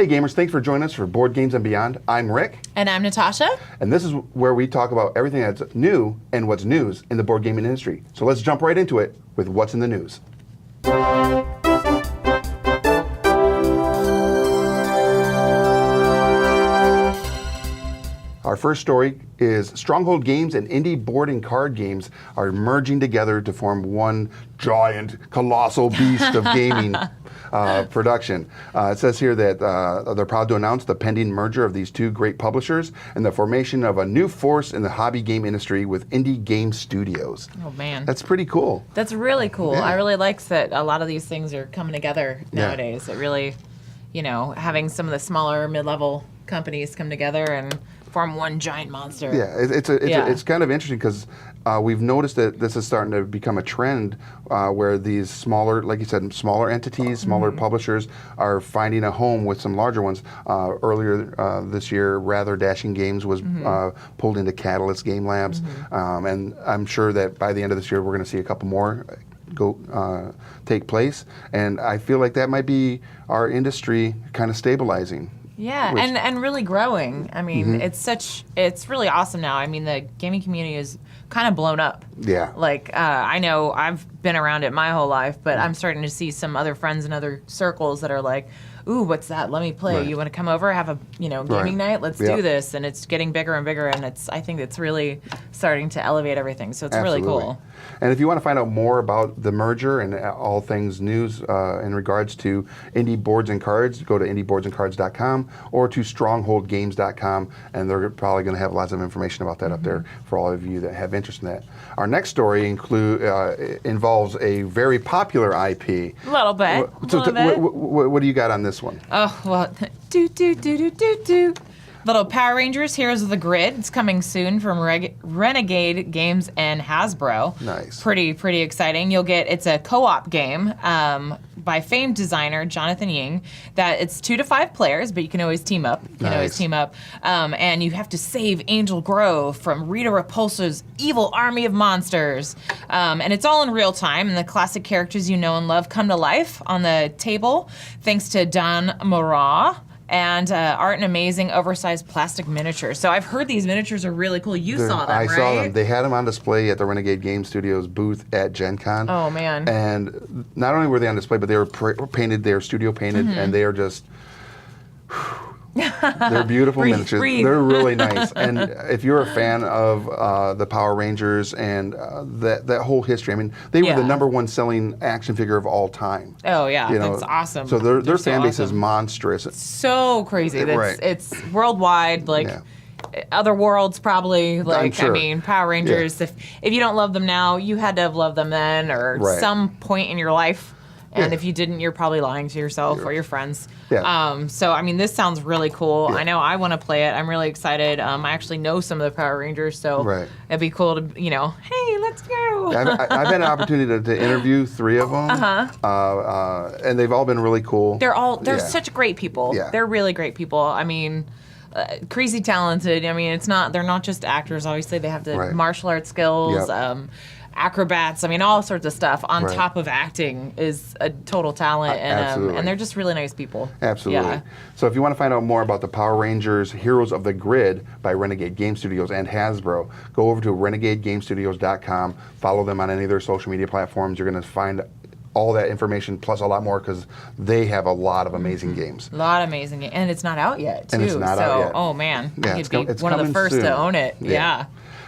Hey gamers, thanks for joining us for Board Games and Beyond. I'm Rick. And I'm Natasha. And this is where we talk about everything that's new and what's news in the board gaming industry. So let's jump right into it with what's in the news. Our first story is Stronghold Games and indie board and card games are merging together to form one giant, colossal beast of gaming production. It says here that they're proud to announce the pending merger of these two great publishers and the formation of a new force in the hobby game industry with indie game studios. Oh, man. That's pretty cool. That's really cool. Yeah. I really like that a lot of these things are coming together nowadays. It really, having some of the smaller mid-level companies come together and form one giant monster. Yeah, it's kind of interesting because we've noticed that this is starting to become a trend where these smaller, like you said, smaller entities, smaller publishers are finding a home with some larger ones. Earlier this year, Rather Dashing Games was pulled into Catalyst Game Labs, and I'm sure that by the end of this year, we're going to see a couple more take place. And I feel like that might be our industry kind of stabilizing. Yeah, and really growing. I mean, it's really awesome now. I mean, the gaming community is kind of blown up. Yeah. Like, I know I've been around it my whole life, but I'm starting to see some other friends in other circles that are like, ooh, what's that? Let me play. Right. You want to come over, have a gaming night? Let's do this. And it's getting bigger and bigger, and I think it's really starting to elevate everything. So it's really cool. And if you want to find out more about the merger and all things news in regards to indie boards and cards, go to indieboardsandcards.com or to strongholdgames.com, and they're probably going to have lots of information about that up there for all of you that have interest in that. Our next story involves a very popular IP. A little bit. What do you got on this one? Oh, well, Little Power Rangers Heroes of the Grid. It's coming soon from Renegade Games and Hasbro. Nice. Pretty exciting. It's a co-op game by famed designer Jonathan Ying. That it's 2 to 5 players, but you can always team up. And you have to save Angel Grove from Rita Repulsa's evil army of monsters. And it's all in real time, and the classic characters you know and love come to life on the table thanks to Don Mora. And art and amazing oversized plastic miniatures. So I've heard these miniatures are really cool. You saw them, right? I saw them. They had them on display at the Renegade Game Studios booth at Gen Con. Oh, man. And not only were they on display, but they were painted, they were studio painted, and they are just... They're beautiful miniatures. They're really nice. And if you're a fan of the Power Rangers and that whole history, I mean, they were the #1 selling action figure of all time. Oh, yeah. That's awesome. So their fan base is monstrous. So crazy. It's worldwide, other worlds probably. I'm sure. I mean, Power Rangers, if you don't love them now, you had to have loved them then or some point in your life. And if you didn't, you're probably lying to yourself or your friends. Yeah. So, I mean, this sounds really cool. I know I want to play it. I'm really excited. I actually know some of the Power Rangers, so it'd be cool to, hey, let's go. I've had an opportunity to interview 3 of them. And they've all been really cool. They're such great people. Yeah. They're really great people. I mean, crazy talented. I mean, they're not just actors. Obviously, they have the martial arts skills. Acrobats, I mean, all sorts of stuff on top of acting is a total talent, and they're just really nice people. Absolutely. Yeah. So if you want to find out more about the Power Rangers Heroes of the Grid by Renegade Game Studios and Hasbro, go over to renegadegamestudios.com, follow them on any of their social media platforms. You're going to find all that information plus a lot more because they have a lot of games. A lot of amazing games. And it's not out yet, too. And it's not out yet. Oh, man. Yeah, you could be one of the first to own it. Yeah.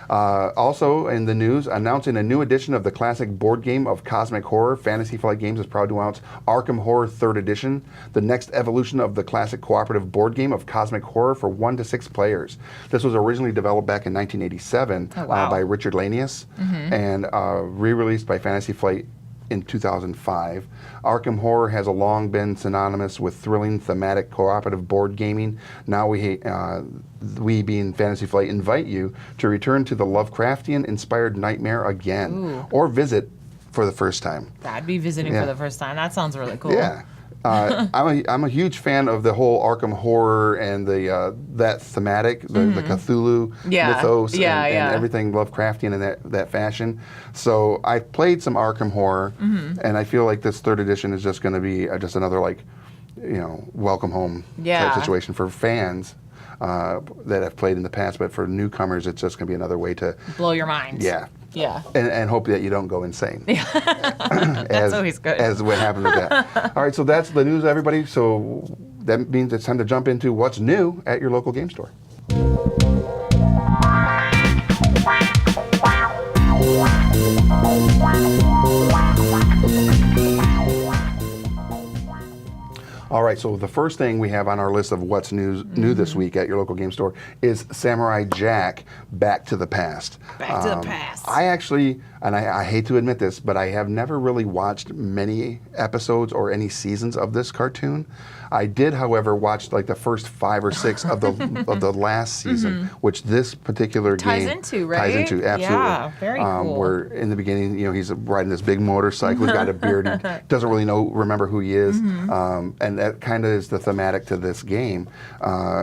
Also in the news, announcing a new edition of the classic board game of cosmic horror, Fantasy Flight Games is proud to announce Arkham Horror 3rd Edition, the next evolution of the classic cooperative board game of cosmic horror for 1 to 6 players. This was originally developed back in 1987 by Richard Lanius and re-released by Fantasy Flight in 2005. Arkham Horror has long been synonymous with thrilling, thematic, cooperative board gaming. Now we being Fantasy Flight, invite you to return to the Lovecraftian-inspired nightmare again, or visit for the first time. I'd be visiting for the first time. That sounds really cool. Yeah. I'm a huge fan of the whole Arkham Horror and that thematic, the Cthulhu mythos and everything Lovecraftian in that fashion. So I've played some Arkham Horror, and I feel like this 3rd edition is just going to be just another welcome home type situation for fans that have played in the past, but for newcomers, it's just going to be another way to blow your mind. Yeah. Yeah. And hope that you don't go insane. Yeah. That's always good. As what happened with that. All right, so that's the news, everybody. So that means it's time to jump into what's new at your local game store. All right, so the first thing we have on our list of what's new this week at your local game store is Samurai Jack Back to the Past. Back to the Past. I actually, and I hate to admit this, but I have never really watched many episodes or any seasons of this cartoon. I did, however, watch like the first 5 or 6 of the last season, which this particular game ties into, absolutely. Yeah, very cool. Where in the beginning, he's riding this big motorcycle, he's got a beard, he doesn't really remember who he is, and that kind of is the thematic to this game,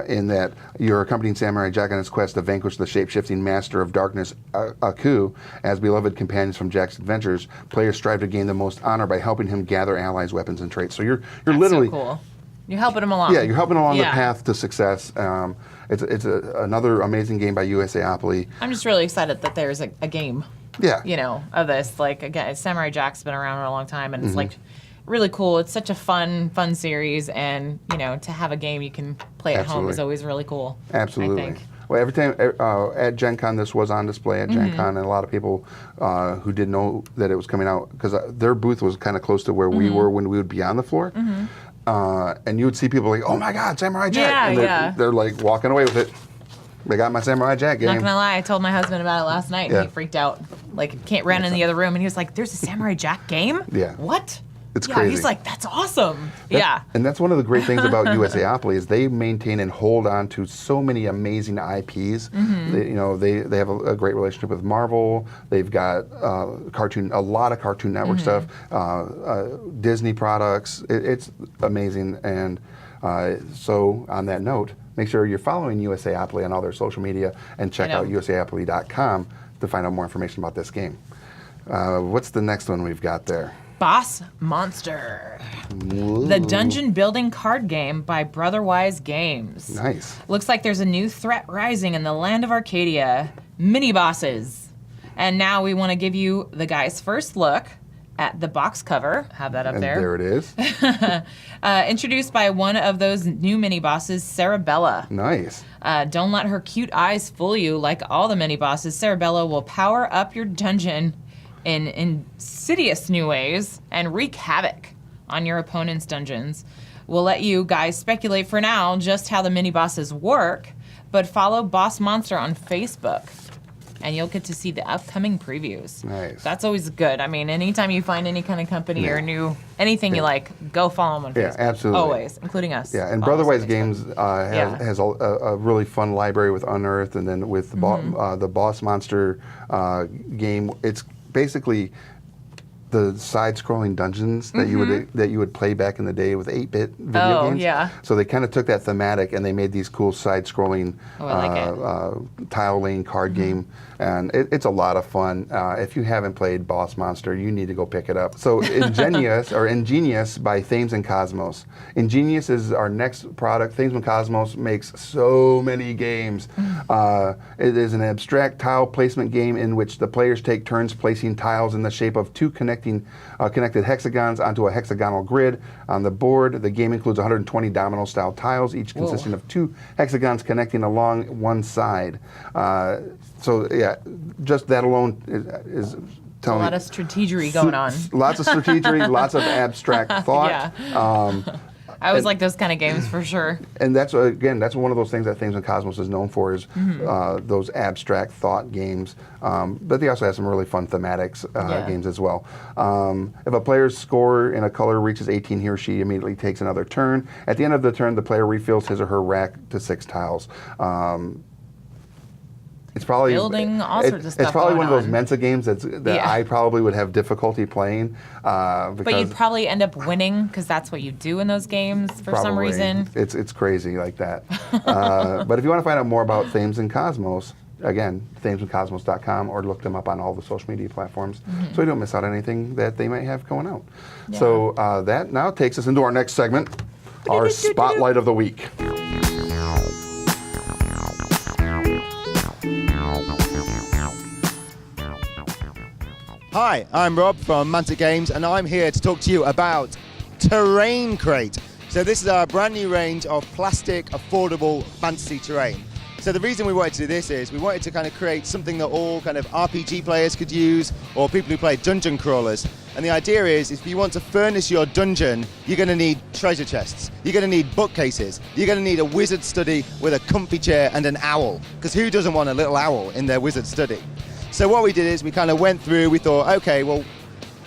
in that you're accompanying Samurai Jack on his quest to vanquish the shape-shifting master of darkness, Aku. As beloved companions from Jack's adventures, players strive to gain the most honor by helping him gather allies, weapons, and traits. So you're literally so cool. You're helping him along. Yeah, you're helping along the path to success. It's another amazing game by USAopoly. I'm just really excited that there's a game. Yeah. Of this. Like, again, Samurai Jack's been around for a long time, and it's like really cool. It's such a fun series, and to have a game you can play at home is always really cool. Absolutely. I think. Well, every time at Gen Con, this was on display at Gen Con, and a lot of people who didn't know that it was coming out, because their booth was kind of close to where we were when we would be on the floor. And you would see people like, oh my God, Samurai Jack. And they're like walking away with it. They got my Samurai Jack game. Not gonna lie, I told my husband about it last night, and he freaked out. Like, ran in the other room, and he was like, there's a Samurai Jack game? Yeah. What? It's crazy. He's like, that's awesome. And that's one of the great things about USAopoly is they maintain and hold on to so many amazing IPs. They have a great relationship with Marvel. They've got a lot of Cartoon Network stuff, Disney products. It's amazing. And so on that note, make sure you're following USAopoly on all their social media and check out usaopoly.com to find out more information about this game. What's the next one we've got there? Boss Monster. Whoa. The dungeon building card game by Brotherwise Games. Nice. Looks like there's a new threat rising in the land of Arcadia. Mini bosses. And now we want to give you the guys' first look at the box cover. Have that up there. There it is. Introduced by one of those new mini bosses, Cerebella. Nice. Don't let her cute eyes fool you. Like all the mini bosses, Cerebella will power up your dungeon in insidious new ways and wreak havoc on your opponent's dungeons. We'll let you guys speculate for now just how the mini bosses work, but follow Boss Monster on Facebook and you'll get to see the upcoming previews. Nice. That's always good. I mean, anytime you find any kind of company or anything you like, go follow them on Facebook. Yeah, absolutely. Always, including us. Yeah, and Brotherwise Games has a really fun library with Unearthed, and then with the Boss Monster game, it's basically the side-scrolling dungeons that you would play back in the day with 8-bit video games. Yeah. So they kind of took that thematic and they made these cool side-scrolling tile lane card game, and it's a lot of fun. If you haven't played Boss Monster, you need to go pick it up. So Ingenious by Thames and Cosmos. Ingenious is our next product. Thames and Cosmos makes so many games. It is an abstract tile placement game in which the players take turns placing tiles in the shape of two connected hexagons onto a hexagonal grid on the board. The game includes 120 domino-style tiles, each consisting of 2 hexagons connecting along one side. So yeah, just that alone is telling me. A lot of strategery going on. Lots of strategery, lots of abstract thought. I always like those kind of games for sure. And that's one of those things that Thames and Cosmos is known for is those abstract thought games. But they also have some really fun thematics games as well. If a player's score in a color reaches 18, he or she immediately takes another turn. At the end of the turn, the player refills his or her rack to 6 tiles. It's probably building all sorts of stuff. It's probably one of those Mensa games that I probably would have difficulty playing. But you'd probably end up winning because that's what you do in those games for some reason. It's crazy like that. But if you want to find out more about Thames and Cosmos, again, thamesandcosmos.com, or look them up on all the social media platforms so you don't miss out on anything that they might have going out. So that now takes us into our next segment. our spotlight of the week. Hi, I'm Rob from Mantic Games, and I'm here to talk to you about Terrain Crate. So this is our brand new range of plastic, affordable fantasy terrain. So the reason we wanted to do this is we wanted to kind of create something that all kind of RPG players could use, or people who play dungeon crawlers. And the idea is if you want to furnish your dungeon, you're going to need treasure chests, you're going to need bookcases, you're going to need a wizard study with a comfy chair and an owl, because who doesn't want a little owl in their wizard study? So what we did is we kind of went through, we thought, okay, well,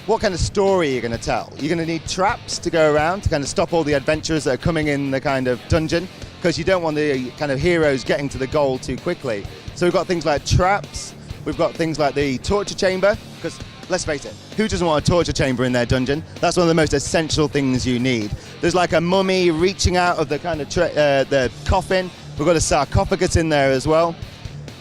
what kind of story are you going to tell? You're going to need traps to go around to kind of stop all the adventurers that are coming in the kind of dungeon, because you don't want the kind of heroes getting to the goal too quickly. So we've got things like traps, we've got things like the torture chamber, because let's face it, who doesn't want a torture chamber in their dungeon? That's one of the most essential things you need. There's like a mummy reaching out of the kind of the coffin. We've got a sarcophagus in there as well.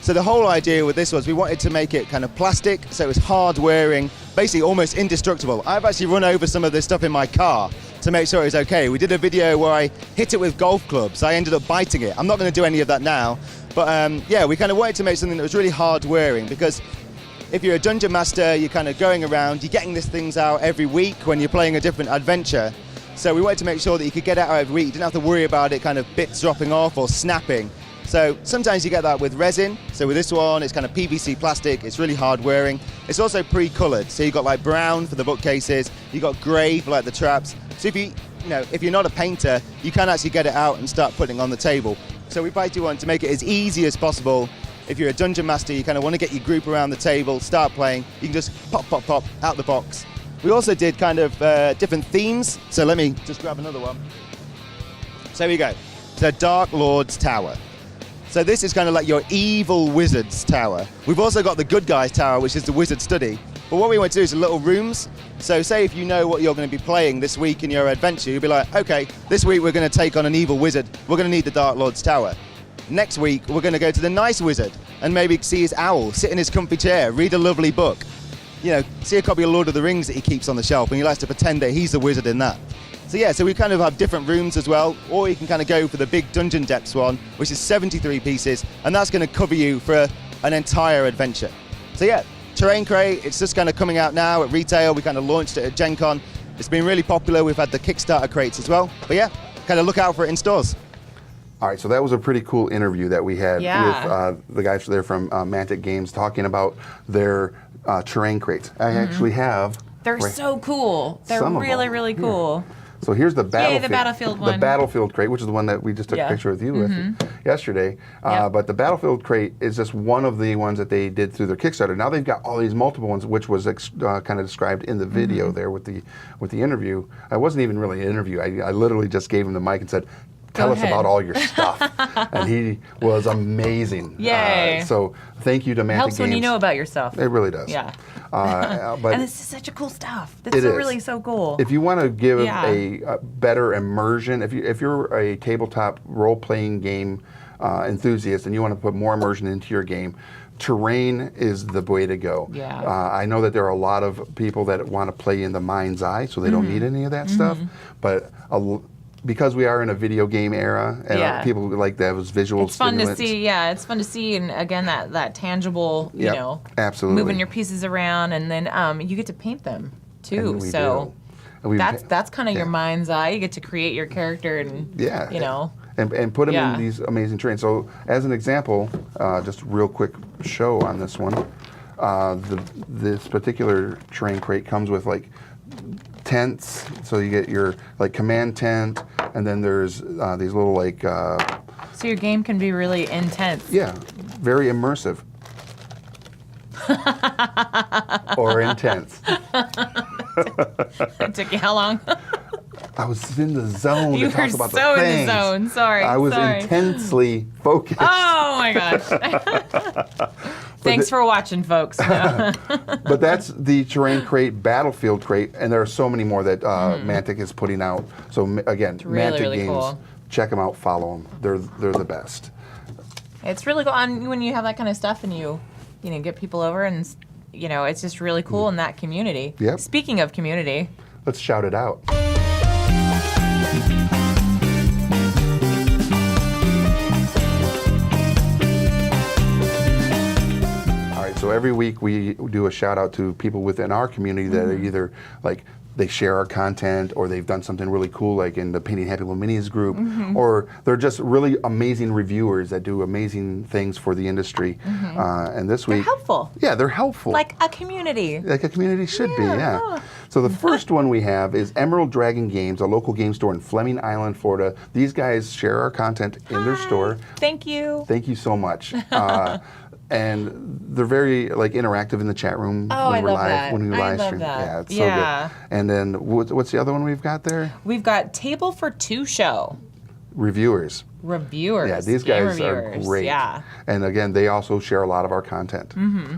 So the whole idea with this was we wanted to make it kind of plastic, so it was hard wearing, basically almost indestructible. I've actually run over some of this stuff in my car to make sure it was okay. We did a video where I hit it with golf clubs. I ended up biting it. I'm not going to do any of that now. But yeah, we kind of wanted to make something that was really hard wearing, because if you're a dungeon master, you're kind of going around, you're getting these things out every week when you're playing a different adventure. So we wanted to make sure that you could get it out every week. You didn't have to worry about it kind of bits dropping off or snapping. So sometimes you get that with resin. So with this one, it's kind of PVC plastic. It's really hard wearing. It's also pre-colored. So you've got like brown for the bookcases. You've got gray for like the traps. So if you're not a painter, you can actually get it out and start putting it on the table. So we basically want to make it as easy as possible. If you're a dungeon master, you kind of want to get your group around the table, start playing. You can just pop, pop, pop out the box. We also did kind of different themes. So let me just grab another one. So here we go. So Dark Lord's Tower. So this is kind of like your evil wizard's tower. We've also got the good guy's tower, which is the wizard study. But what we want to do is little rooms. So say if you know what you're going to be playing this week in your adventure, you'll be like, okay, this week we're going to take on an evil wizard. We're going to need the Dark Lord's Tower. Next week, we're going to go to the nice wizard and maybe see his owl, sit in his comfy chair, read a lovely book. See a copy of Lord of the Rings that he keeps on the shelf, and he likes to pretend that he's the wizard in that. So yeah, so we kind of have different rooms as well, or you can kind of go for the big Dungeon Depths one, which is 73 pieces, and that's going to cover you for an entire adventure. So yeah, Terrain Crate, it's just kind of coming out now at retail. We kind of launched it at Gen Con. It's been really popular. We've had the Kickstarter crates as well. But yeah, kind of look out for it in stores. All right, so that was a pretty cool interview that we had with the guys there from Mantic Games talking about their terrain crates. I actually have... They're so cool. They're really, really cool. Yeah. So here's the battlefield, the battlefield one. The battlefield crate, which is the one that we just took a picture with you with yesterday. But the battlefield crate is just one of the ones that they did through their Kickstarter. Now they've got all these multiple ones, which was kind of described in the video there with the interview. It wasn't even really an interview. I literally just gave him the mic and said, tell us about all your stuff. And he was amazing. Yay. So thank you to Mantic Games. Helps when you know about yourself. It really does. Yeah. But and this is such a cool stuff. This is really so cool. If you want to give a better immersion, if you're a tabletop role-playing game enthusiast and you want to put more immersion into your game, terrain is the way to go. Yeah. I know that there are a lot of people that want to play in the mind's eye, so they don't need any of that stuff. But because we are in a video game era, and people like those visual it's fun stimulants. to see. Yeah, it's fun to see, and again, that tangible, you know, absolutely moving your pieces around, and then you get to paint them too. And so that's kind of your mind's eye. You get to create your character, and you know, and put them in these amazing terrains. So as an example, just real quick show on this one. This particular terrain crate comes with like tents, so you get your like command tent, and then there's these little like. So your game can be really intense. Yeah, very immersive. Or intense. It took you how long? I was in the zone You to talk were about so the in things. the zone. Sorry. I was intensely focused. Oh my gosh. Thanks for watching, folks. But that's the Terrain Crate, Battlefield Crate, and there are so many more that Mantic is putting out. So again, really, Mantic really Games, cool. check them out, follow them. They're the best. It's really cool when you have that kind of stuff and you get people over, and it's just really cool in that community. Yep. Speaking of community, Let's shout it out. every week we do a shout out to people within our community that are either like they share our content, or they've done something really cool, like in the Painting Happy Little Minis group, or they're just really amazing reviewers that do amazing things for the industry. And this week, They're helpful. Yeah, they're helpful. Like a community. Like a community should be, yeah. Yeah. So the first one we have is Emerald Dragon Games, a local game store in Fleming Island, Florida. These guys share our content in their store. Thank you. Thank you so much. And they're very like interactive in the chat room Oh, when I we're love live. that. When we I live love stream, that. yeah, it's Yeah. so good. And then what's the other one we've got there? We've got Table for Two Show. Reviewers. Reviewers. Yeah, these game guys are reviewers. great. Yeah. And again, they also share a lot of our content,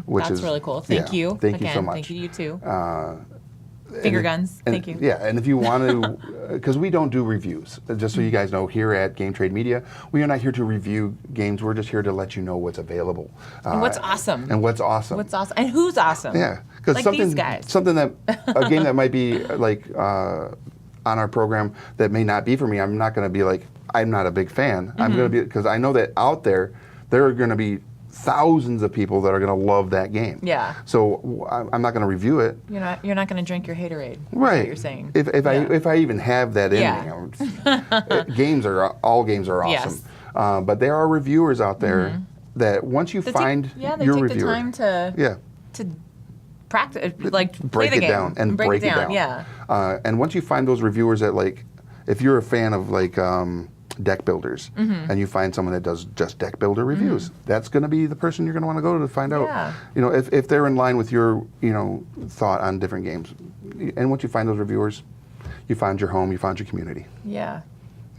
which That's is really cool. Thank you. Thank you Again, so much. Thank you too. And Finger if- guns. and- Thank you. Yeah, and if you want to, because we don't do reviews, just so you guys know, here at Game Trade Media, we are not here to review games. We're just here to let you know what's available. And what's awesome. And what's awesome. What's awesome. And who's awesome. Yeah, because Like something, these guys. something that a game that might be like on our program that may not be for me. I'm not going to be like I'm not a big fan. I'm going to be because I know that out there are going to be thousands of people that are going to love that game. Yeah. So I'm not going to review it. You're not going to drink your haterade. That's Right. what you're saying. If I even have that in Yeah. me, all games are awesome. Yes. But there are reviewers out there that once you They find take, yeah, they your take reviewer, the time to practice, like play break the it game down and break it down. Yeah. And once you find those reviewers that like, if you're a fan of like deck builders, and you find someone that does just deck builder reviews, that's going to be the person you're going to want to go to find out. Yeah. You know, if they're in line with your thought on different games, and once you find those reviewers, you found your home, you found your community. Yeah.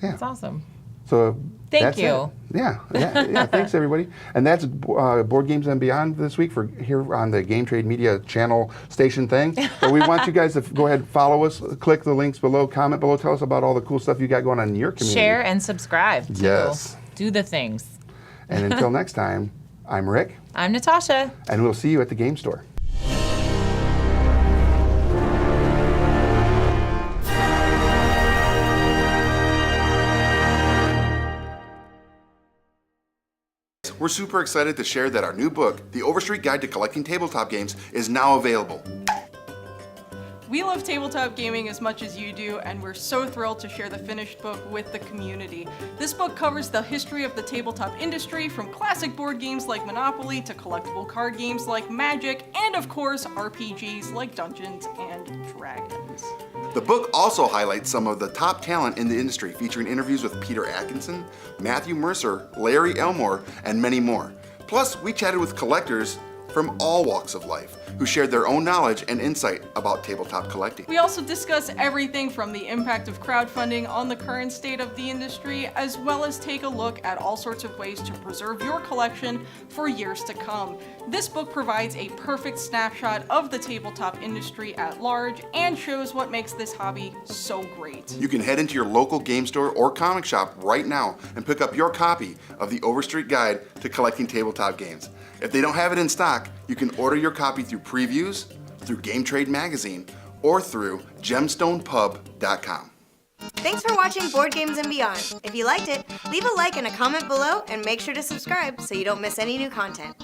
Yeah. That's awesome. So Thank that's you. it. Yeah. Thanks everybody. And that's Board Games and Beyond this week for here on the Game Trade Media channel station thing. So we want you guys to go ahead and follow us, click the links below, comment below, tell us about all the cool stuff you got going on in your community. Share and subscribe. Too. Yes. Do the things. And until next time, I'm Rick, I'm Natasha. and we'll see you at the game store. We're super excited to share that our new book, The Overstreet Guide to Collecting Tabletop Games, is now available. We love tabletop gaming as much as you do, and we're so thrilled to share the finished book with the community. This book covers the history of the tabletop industry, from classic board games like Monopoly to collectible card games like Magic, and of course RPGs like Dungeons and Dragons. The book also highlights some of the top talent in the industry, featuring interviews with Peter Atkinson, Matthew Mercer, Larry Elmore, and many more. Plus, we chatted with collectors from all walks of life who shared their own knowledge and insight about tabletop collecting. We also discuss everything from the impact of crowdfunding on the current state of the industry, as well as take a look at all sorts of ways to preserve your collection for years to come. This book provides a perfect snapshot of the tabletop industry at large and shows what makes this hobby so great. You can head into your local game store or comic shop right now and pick up your copy of the Overstreet Guide to Collecting Tabletop Games. If they don't have it in stock, you can order your copy through previews, through Game Trade Magazine, or through gemstonepub.com. Thanks for watching Board Games and Beyond. If you liked it, leave a like and a comment below, and make sure to subscribe so you don't miss any new content.